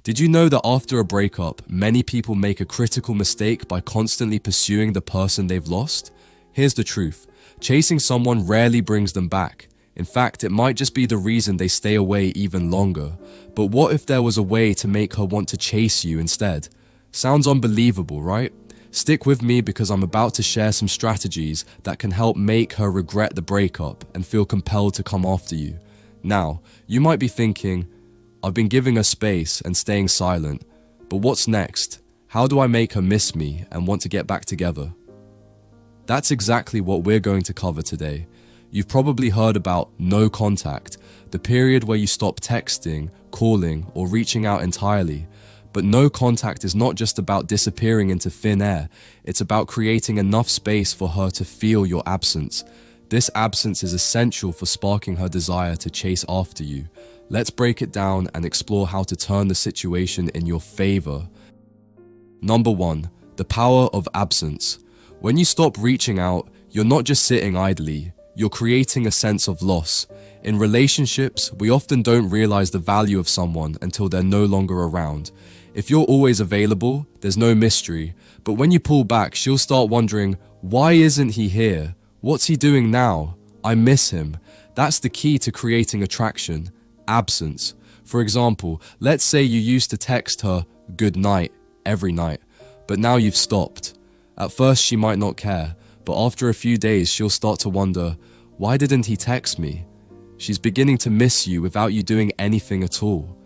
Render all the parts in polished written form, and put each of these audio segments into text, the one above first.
Did you know that after a breakup, many people make a critical mistake by constantly pursuing the person they've lost? Here's the truth. Chasing someone rarely brings them back. In fact, it might just be the reason they stay away even longer. But what if there was a way to make her want to chase you instead? Sounds unbelievable, right? Stick with me because I'm about to share some strategies that can help make her regret the breakup and feel compelled to come after you. Now, you might be thinking, I've been giving her space and staying silent, but what's next? How do I make her miss me and want to get back together? That's exactly what we're going to cover today. You've probably heard about no contact, the period where you stop texting, calling, or reaching out entirely. But no contact is not just about disappearing into thin air, it's about creating enough space for her to feel your absence. This absence is essential for sparking her desire to chase after you. Let's break it down and explore how to turn the situation in your favor. Number 1, the power of absence. When you stop reaching out, you're not just sitting idly, you're creating a sense of loss. In relationships, we often don't realize the value of someone until they're no longer around. If you're always available, there's no mystery, but when you pull back, she'll start wondering, why isn't he here? What's he doing now? I miss him. That's the key to creating attraction. Absence. For example, let's say you used to text her good night every night, but now you've stopped. At first she might not care, but after a few days she'll start to wonder, why didn't he text me? She's beginning to miss you without you doing anything at all.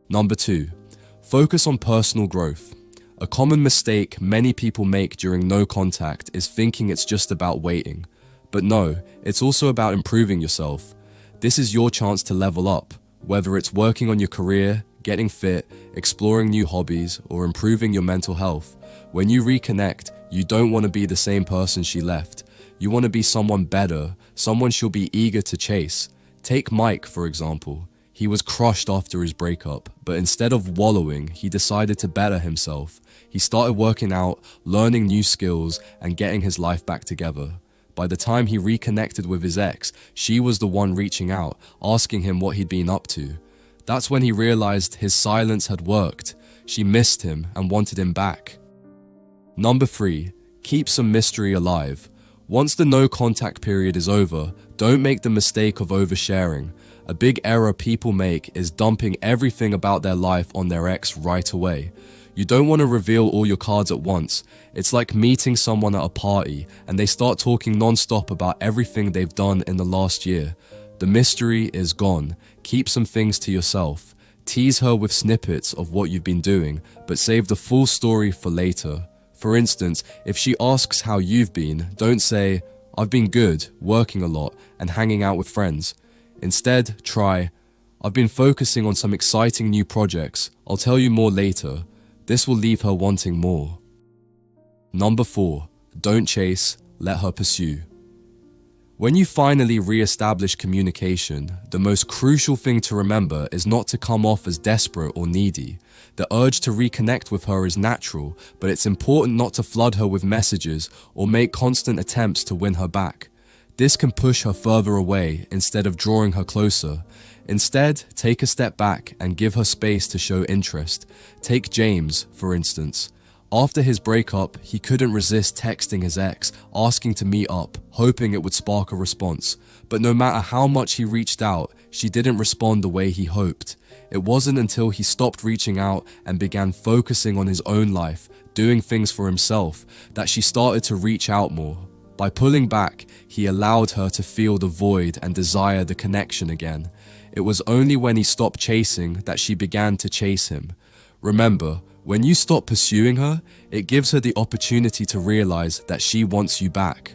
Number 2, focus on personal growth. A common mistake many people make during no contact is thinking it's just about waiting. But no, it's also about improving yourself. This is your chance to level up, whether it's working on your career, getting fit, exploring new hobbies, or improving your mental health. When you reconnect, you don't want to be the same person she left. You want to be someone better, someone she'll be eager to chase. Take Mike, for example. He was crushed after his breakup, but instead of wallowing, he decided to better himself. He started working out, learning new skills, and getting his life back together. By the time he reconnected with his ex, she was the one reaching out, asking him what he'd been up to. That's when he realized his silence had worked. She missed him and wanted him back. Number 3, keep some mystery alive. Once the no contact period is over, don't make the mistake of oversharing. A big error people make is dumping everything about their life on their ex right away. You don't want to reveal all your cards at once. It's like meeting someone at a party and they start talking non-stop about everything they've done in the last year. The mystery is gone. Keep some things to yourself. Tease her with snippets of what you've been doing, but save the full story for later. For instance, if she asks how you've been, don't say, I've been good, working a lot, and hanging out with friends. Instead, try, I've been focusing on some exciting new projects. I'll tell you more later. This will leave her wanting more. Number 4, don't chase, let her pursue. When you finally re-establish communication, the most crucial thing to remember is not to come off as desperate or needy. The urge to reconnect with her is natural, but it's important not to flood her with messages or make constant attempts to win her back. This can push her further away instead of drawing her closer. Instead, take a step back and give her space to show interest. Take James, for instance. After his breakup, he couldn't resist texting his ex, asking to meet up, hoping it would spark a response. But no matter how much he reached out, she didn't respond the way he hoped. It wasn't until he stopped reaching out and began focusing on his own life, doing things for himself, that she started to reach out more. By pulling back, he allowed her to feel the void and desire the connection again. It was only when he stopped chasing that she began to chase him. Remember, when you stop pursuing her, it gives her the opportunity to realize that she wants you back.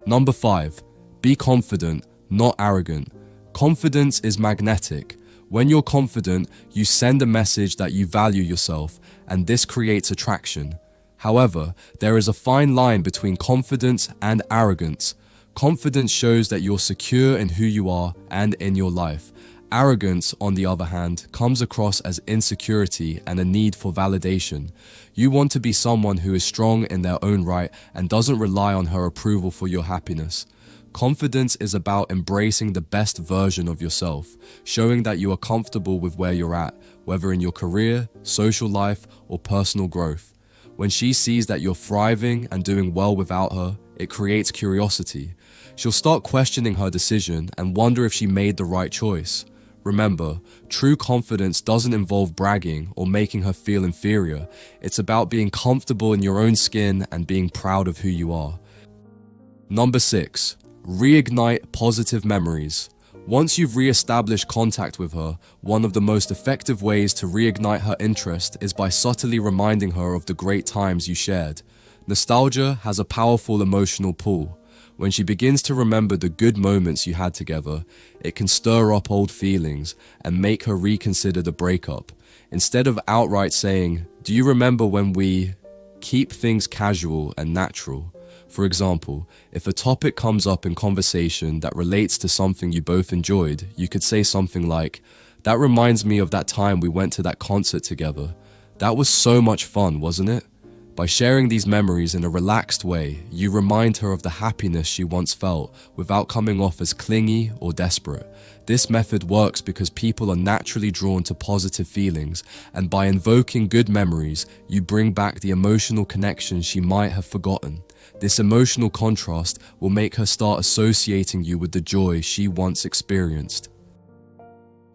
Number 5, be confident, not arrogant. Confidence is magnetic. When you're confident, you send a message that you value yourself, and this creates attraction. However, there is a fine line between confidence and arrogance. Confidence shows that you're secure in who you are and in your life. Arrogance, on the other hand, comes across as insecurity and a need for validation. You want to be someone who is strong in their own right and doesn't rely on her approval for your happiness. Confidence is about embracing the best version of yourself, showing that you are comfortable with where you're at, whether in your career, social life, or personal growth. When she sees that you're thriving and doing well without her, it creates curiosity. She'll start questioning her decision and wonder if she made the right choice. Remember, true confidence doesn't involve bragging or making her feel inferior. It's about being comfortable in your own skin and being proud of who you are. Number 6. Reignite positive memories. Once you've re-established contact with her, one of the most effective ways to reignite her interest is by subtly reminding her of the great times you shared. Nostalgia has a powerful emotional pull. When she begins to remember the good moments you had together, it can stir up old feelings and make her reconsider the breakup. Instead of outright saying, "Do you remember when we..." Keep things casual and natural. For example, if a topic comes up in conversation that relates to something you both enjoyed, you could say something like, "That reminds me of that time we went to that concert together. That was so much fun, wasn't it?" By sharing these memories in a relaxed way, you remind her of the happiness she once felt without coming off as clingy or desperate. This method works because people are naturally drawn to positive feelings, and by invoking good memories, you bring back the emotional connection she might have forgotten. This emotional contrast will make her start associating you with the joy she once experienced.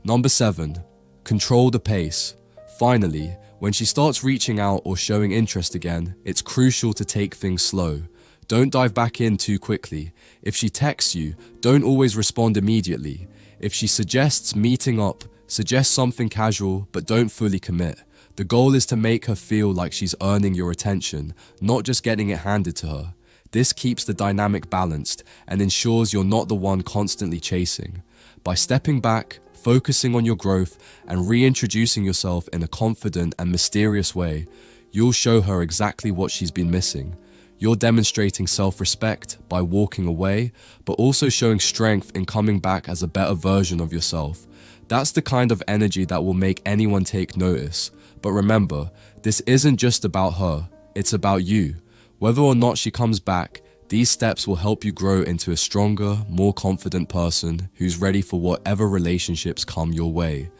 Number 7. Control the pace. Finally, when she starts reaching out or showing interest again, it's crucial to take things slow. Don't dive back in too quickly. If she texts you, don't always respond immediately. If she suggests meeting up, suggest something casual, but don't fully commit. The goal is to make her feel like she's earning your attention, not just getting it handed to her. This keeps the dynamic balanced and ensures you're not the one constantly chasing. By stepping back, focusing on your growth, and reintroducing yourself in a confident and mysterious way, you'll show her exactly what she's been missing. You're demonstrating self-respect by walking away, but also showing strength in coming back as a better version of yourself. That's the kind of energy that will make anyone take notice. But remember, this isn't just about her, it's about you. Whether or not she comes back, these steps will help you grow into a stronger, more confident person who's ready for whatever relationships come your way.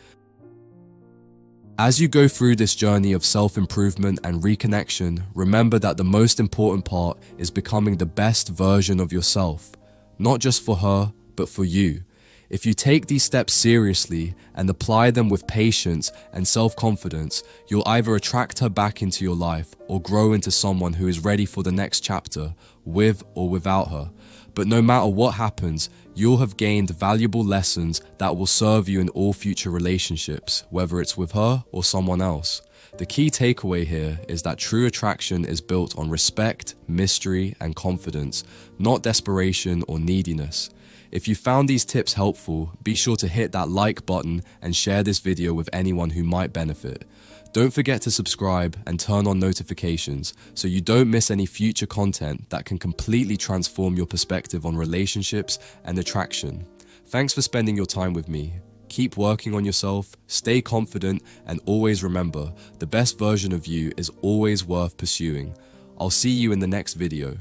As you go through this journey of self-improvement and reconnection, remember that the most important part is becoming the best version of yourself, not just for her, but for you. If you take these steps seriously and apply them with patience and self-confidence, you'll either attract her back into your life or grow into someone who is ready for the next chapter, with or without her. But no matter what happens, you'll have gained valuable lessons that will serve you in all future relationships, whether it's with her or someone else. The key takeaway here is that true attraction is built on respect, mystery, and confidence, not desperation or neediness. If you found these tips helpful, be sure to hit that like button and share this video with anyone who might benefit. Don't forget to subscribe and turn on notifications so you don't miss any future content that can completely transform your perspective on relationships and attraction. Thanks for spending your time with me. Keep working on yourself, stay confident, and always remember, the best version of you is always worth pursuing. I'll see you in the next video.